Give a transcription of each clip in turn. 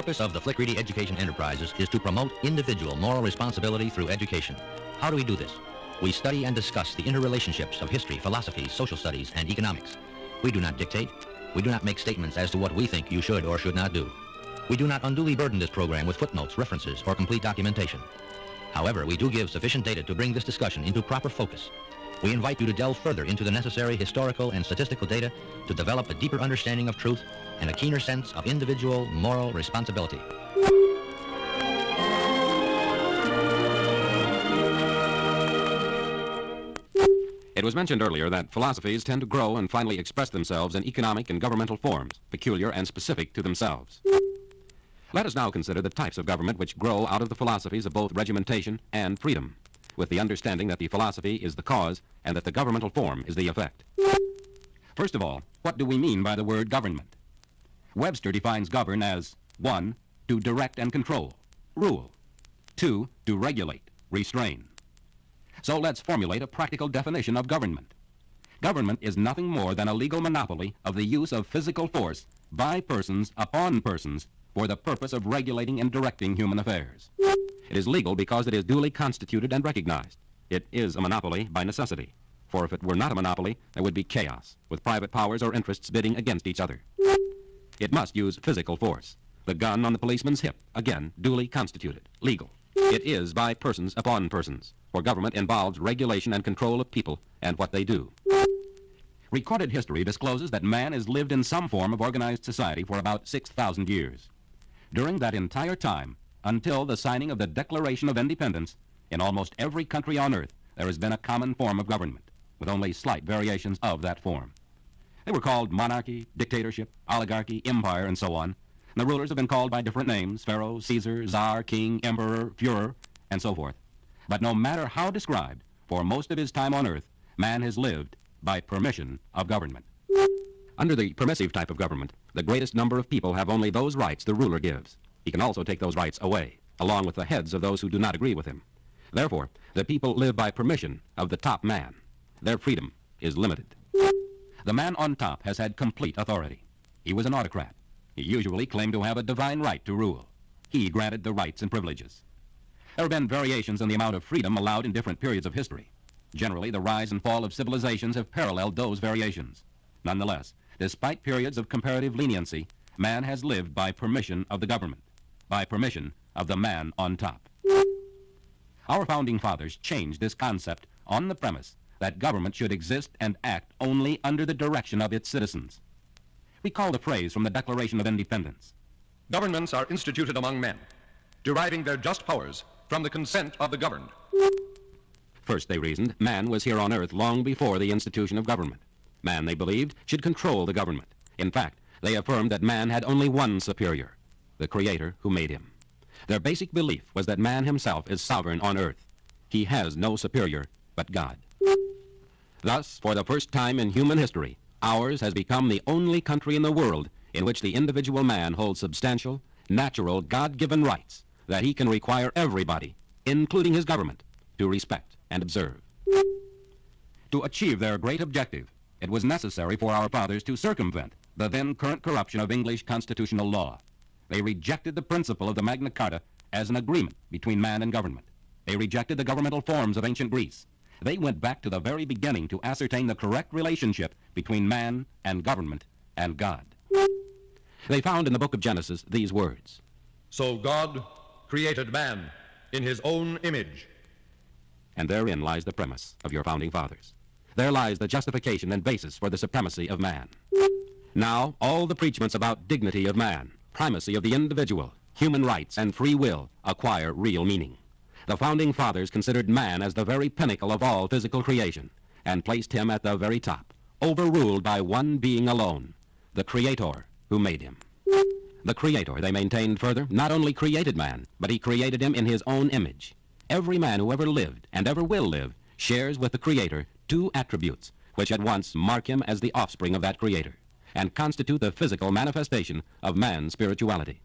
purpose of the Flick-Reedy Education Enterprises is to promote individual moral responsibility through education. How do we do this? We study and discuss the interrelationships of history, philosophy, social studies, and economics. We do not dictate. We do not make statements as to what we think you should or should not do. We do not unduly burden this program with footnotes, references, or complete documentation. However, we do give sufficient data to bring this discussion into proper focus. We invite you to delve further into the necessary historical and statistical data to develop a deeper understanding of truth and a keener sense of individual moral responsibility. It was mentioned earlier that philosophies tend to grow and finally express themselves in economic and governmental forms, peculiar and specific to themselves. Let us now consider the types of government which grow out of the philosophies of both regimentation and freedom, with the understanding that the philosophy is the cause and that the governmental form is the effect. First of all, what do we mean by the word government? Webster defines govern as 1. To direct and control, rule. 2. To regulate, restrain. So let's formulate a practical definition of government. Government is nothing more than a legal monopoly of the use of physical force by persons upon persons for the purpose of regulating and directing human affairs. It is legal because it is duly constituted and recognized. It is a monopoly by necessity, for if it were not a monopoly, there would be chaos, with private powers or interests bidding against each other. It must use physical force. The gun on the policeman's hip, again, duly constituted, legal. It is by persons upon persons, for government involves regulation and control of people and what they do. Recorded history discloses that man has lived in some form of organized society for about 6,000 years. During that entire time, until the signing of the Declaration of Independence, in almost every country on earth, there has been a common form of government, with only slight variations of that form. They were called monarchy, dictatorship, oligarchy, empire, and so on. And the rulers have been called by different names: Pharaoh, Caesar, Tsar, King, Emperor, Führer, and so forth. But no matter how described, for most of his time on earth, man has lived by permission of government. Under the permissive type of government, the greatest number of people have only those rights the ruler gives. He can also take those rights away, along with the heads of those who do not agree with him. Therefore, the people live by permission of the top man. Their freedom is limited. The man on top has had complete authority. He was an autocrat. He usually claimed to have a divine right to rule. He granted the rights and privileges. There have been variations in the amount of freedom allowed in different periods of history. Generally, the rise and fall of civilizations have paralleled those variations. Nonetheless, despite periods of comparative leniency, man has lived by permission of the government, by permission of the man on top. Our founding fathers changed this concept on the premise that government should exist and act only under the direction of its citizens. We call the phrase from the Declaration of Independence: governments are instituted among men, deriving their just powers from the consent of the governed. First, they reasoned, man was here on earth long before the institution of government. Man, they believed, should control the government. In fact, they affirmed that man had only one superior, the Creator who made him. Their basic belief was that man himself is sovereign on earth. He has no superior but God. Thus, for the first time in human history, ours has become the only country in the world in which the individual man holds substantial, natural, God-given rights that he can require everybody, including his government, to respect and observe. To achieve their great objective, it was necessary for our fathers to circumvent the then current corruption of English constitutional law. They rejected the principle of the Magna Carta as an agreement between man and government. They rejected the governmental forms of ancient Greece. They went back to the very beginning to ascertain the correct relationship between man and government and God. They found in the book of Genesis these words: So God created man in his own image. And therein lies the premise of your founding fathers. There lies the justification and basis for the supremacy of man. Now, all the preachments about dignity of man, primacy of the individual, human rights, and free will acquire real meaning. The founding fathers considered man as the very pinnacle of all physical creation and placed him at the very top, overruled by one being alone, the Creator who made him. The Creator, they maintained further, not only created man, but he created him in his own image. Every man who ever lived and ever will live shares with the Creator two attributes which at once mark him as the offspring of that Creator and constitute the physical manifestation of man's spirituality.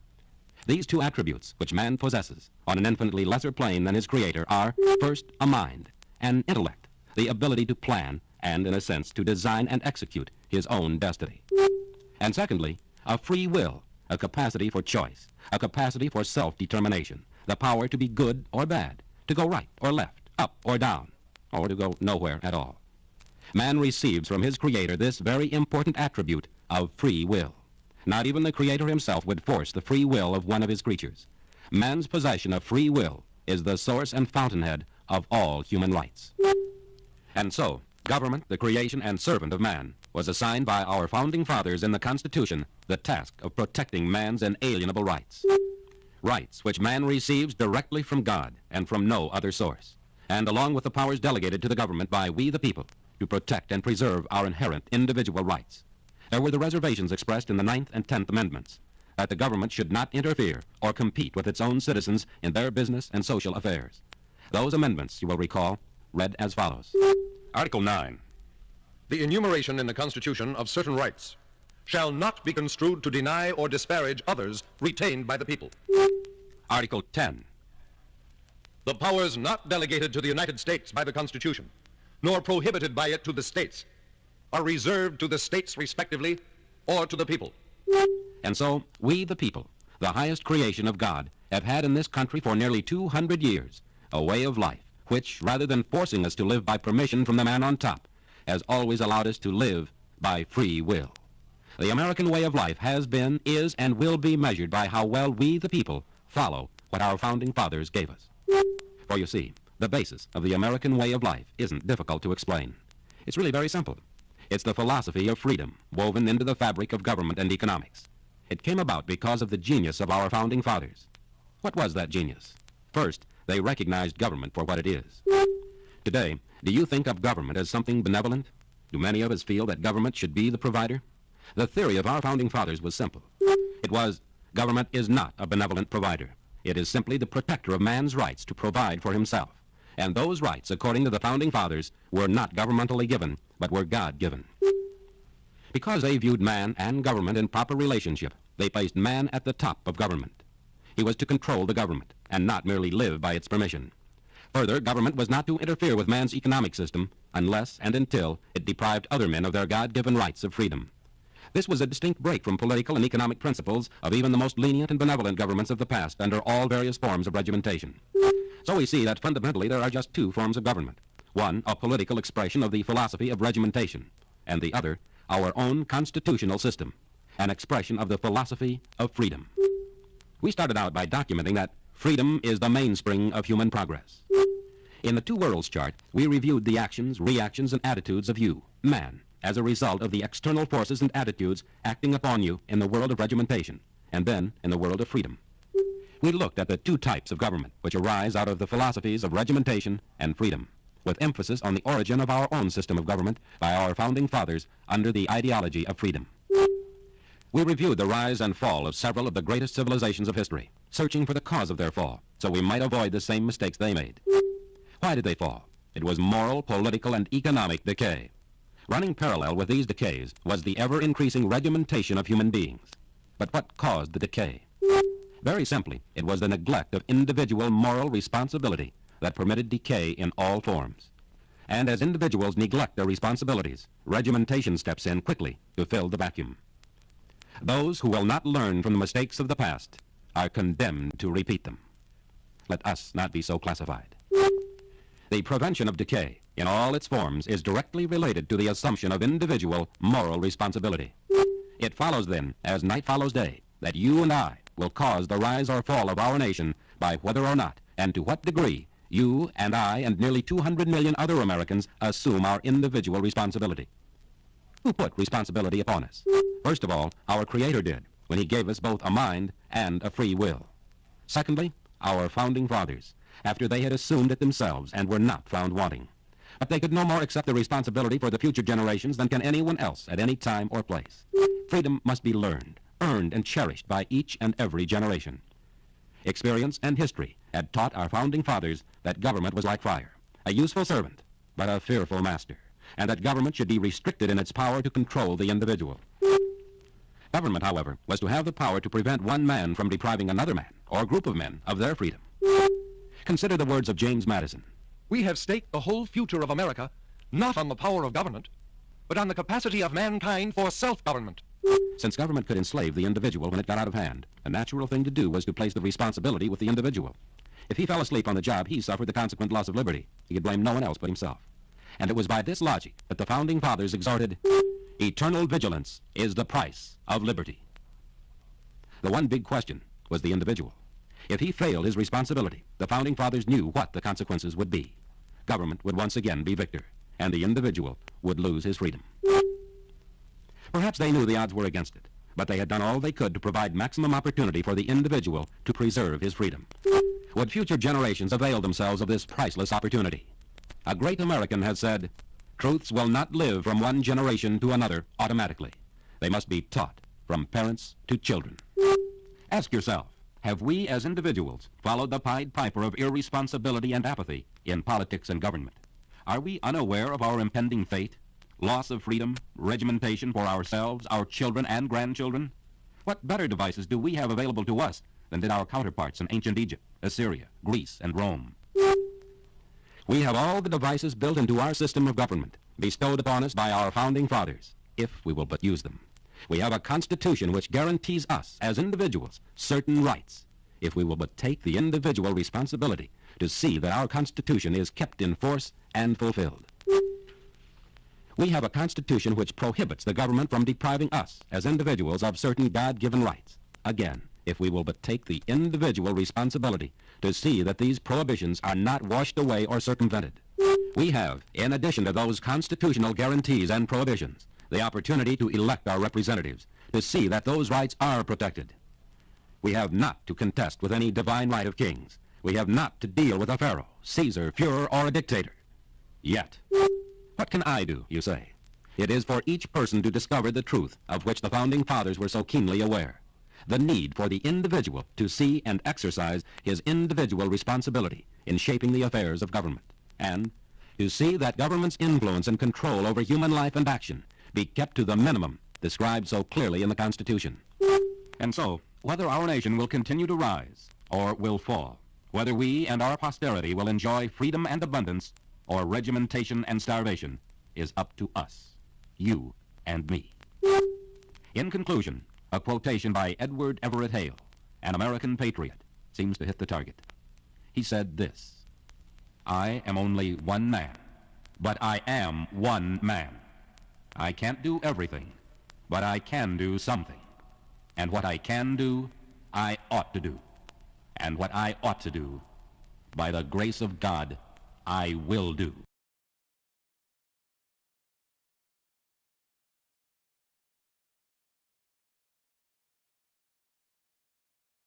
These two attributes which man possesses on an infinitely lesser plane than his Creator are, first, a mind, an intellect, the ability to plan and, in a sense, to design and execute his own destiny. And secondly, a free will, a capacity for choice, a capacity for self-determination, the power to be good or bad, to go right or left, up or down, or to go nowhere at all. Man receives from his Creator this very important attribute of free will. Not even the Creator himself would force the free will of one of his creatures. Man's possession of free will is the source and fountainhead of all human rights. And so, government, the creation and servant of man, was assigned by our founding fathers in the Constitution the task of protecting man's inalienable rights. Rights which man receives directly from God and from no other source, and along with the powers delegated to the government by we the people to protect and preserve our inherent individual rights. There were the reservations expressed in the 9th and 10th Amendments that the government should not interfere or compete with its own citizens in their business and social affairs. Those amendments, you will recall, read as follows. Article 9. The enumeration in the Constitution of certain rights shall not be construed to deny or disparage others retained by the people. Article 10. The powers not delegated to the United States by the Constitution, nor prohibited by it to the states, are reserved to the states respectively or to the people. And so, we the people, the highest creation of God, have had in this country for nearly 200 years a way of life which, rather than forcing us to live by permission from the man on top, has always allowed us to live by free will. The American way of life has been, is, and will be measured by how well we the people follow what our founding fathers gave us. For you see, the basis of the American way of life isn't difficult to explain. It's really very simple. It's the philosophy of freedom woven into the fabric of government and economics. It came about because of the genius of our founding fathers. What was that genius? First, they recognized government for what it is. Today, do you think of government as something benevolent? Do many of us feel that government should be the provider? The theory of our founding fathers was simple. It was, government is not a benevolent provider. It is simply the protector of man's rights to provide for himself. And those rights, according to the founding fathers, were not governmentally given, but were God-given. Because they viewed man and government in proper relationship, they placed man at the top of government. He was to control the government, and not merely live by its permission. Further, government was not to interfere with man's economic system unless and until it deprived other men of their God-given rights of freedom. This was a distinct break from political and economic principles of even the most lenient and benevolent governments of the past under all various forms of regimentation. So we see that fundamentally there are just two forms of government. One, a political expression of the philosophy of regimentation, and the other, our own constitutional system, an expression of the philosophy of freedom. We started out by documenting that freedom is the mainspring of human progress. In the Two Worlds chart, we reviewed the actions, reactions, and attitudes of you, man, as a result of the external forces and attitudes acting upon you in the world of regimentation, and then in the world of freedom. We looked at the two types of government which arise out of the philosophies of regimentation and freedom, with emphasis on the origin of our own system of government by our founding fathers under the ideology of freedom. We reviewed the rise and fall of several of the greatest civilizations of history, searching for the cause of their fall, so we might avoid the same mistakes they made. Why did they fall? It was moral, political, and economic decay. Running parallel with these decays was the ever-increasing regimentation of human beings. But what caused the decay? Very simply, it was the neglect of individual moral responsibility that permitted decay in all forms. And as individuals neglect their responsibilities, regimentation steps in quickly to fill the vacuum. Those who will not learn from the mistakes of the past are condemned to repeat them. Let us not be so classified. The prevention of decay in all its forms is directly related to the assumption of individual moral responsibility. It follows then, as night follows day, that you and I will cause the rise or fall of our nation by whether or not, and to what degree, you and I and nearly 200 million other Americans assume our individual responsibility. Who put responsibility upon us? First of all, our Creator did, when he gave us both a mind and a free will. Secondly, our founding fathers, after they had assumed it themselves and were not found wanting. But they could no more accept the responsibility for the future generations than can anyone else at any time or place. Freedom must be learned, earned, and cherished by each and every generation. Experience and history had taught our founding fathers that government was like fire, a useful servant, but a fearful master, and that government should be restricted in its power to control the individual. Government, however, was to have the power to prevent one man from depriving another man, or group of men, of their freedom. Consider the words of James Madison. We have staked the whole future of America not on the power of government, but on the capacity of mankind for self-government. Since government could enslave the individual when it got out of hand, a natural thing to do was to place the responsibility with the individual. If he fell asleep on the job, he suffered the consequent loss of liberty. He could blame no one else but himself. And it was by this logic that the Founding Fathers exhorted, eternal vigilance is the price of liberty. The one big question was the individual. If he failed his responsibility, the Founding Fathers knew what the consequences would be. Government would once again be victor, and the individual would lose his freedom. Perhaps they knew the odds were against it, but they had done all they could to provide maximum opportunity for the individual to preserve his freedom. Would future generations avail themselves of this priceless opportunity? A great American has said, truths will not live from one generation to another automatically. They must be taught from parents to children. Ask yourself, have we as individuals followed the Pied Piper of irresponsibility and apathy in politics and government? Are we unaware of our impending fate? Loss of freedom, regimentation for ourselves, our children and grandchildren? What better devices do we have available to us than did our counterparts in ancient Egypt, Assyria, Greece, and Rome? We have all the devices built into our system of government, bestowed upon us by our Founding Fathers, if we will but use them. We have a Constitution which guarantees us, as individuals, certain rights, if we will but take the individual responsibility to see that our Constitution is kept in force and fulfilled. We have a Constitution which prohibits the government from depriving us, as individuals, of certain God-given rights. Again, if we will but take the individual responsibility to see that these prohibitions are not washed away or circumvented. We have, in addition to those constitutional guarantees and prohibitions, the opportunity to elect our representatives, to see that those rights are protected. We have not to contest with any divine right of kings. We have not to deal with a pharaoh, Caesar, Führer, or a dictator. Yet. What can I do, you say? It is for each person to discover the truth of which the Founding Fathers were so keenly aware. The need for the individual to see and exercise his individual responsibility in shaping the affairs of government, and to see that government's influence and control over human life and action be kept to the minimum described so clearly in the Constitution. And so, whether our nation will continue to rise or will fall, whether we and our posterity will enjoy freedom and abundance or regimentation and starvation, is up to us, you and me. In conclusion, a quotation by Edward Everett Hale, an American patriot, seems to hit the target. He said this, "I am only one man, but I am one man. I can't do everything, but I can do something. And what I can do, I ought to do. And what I ought to do, by the grace of God, I will do."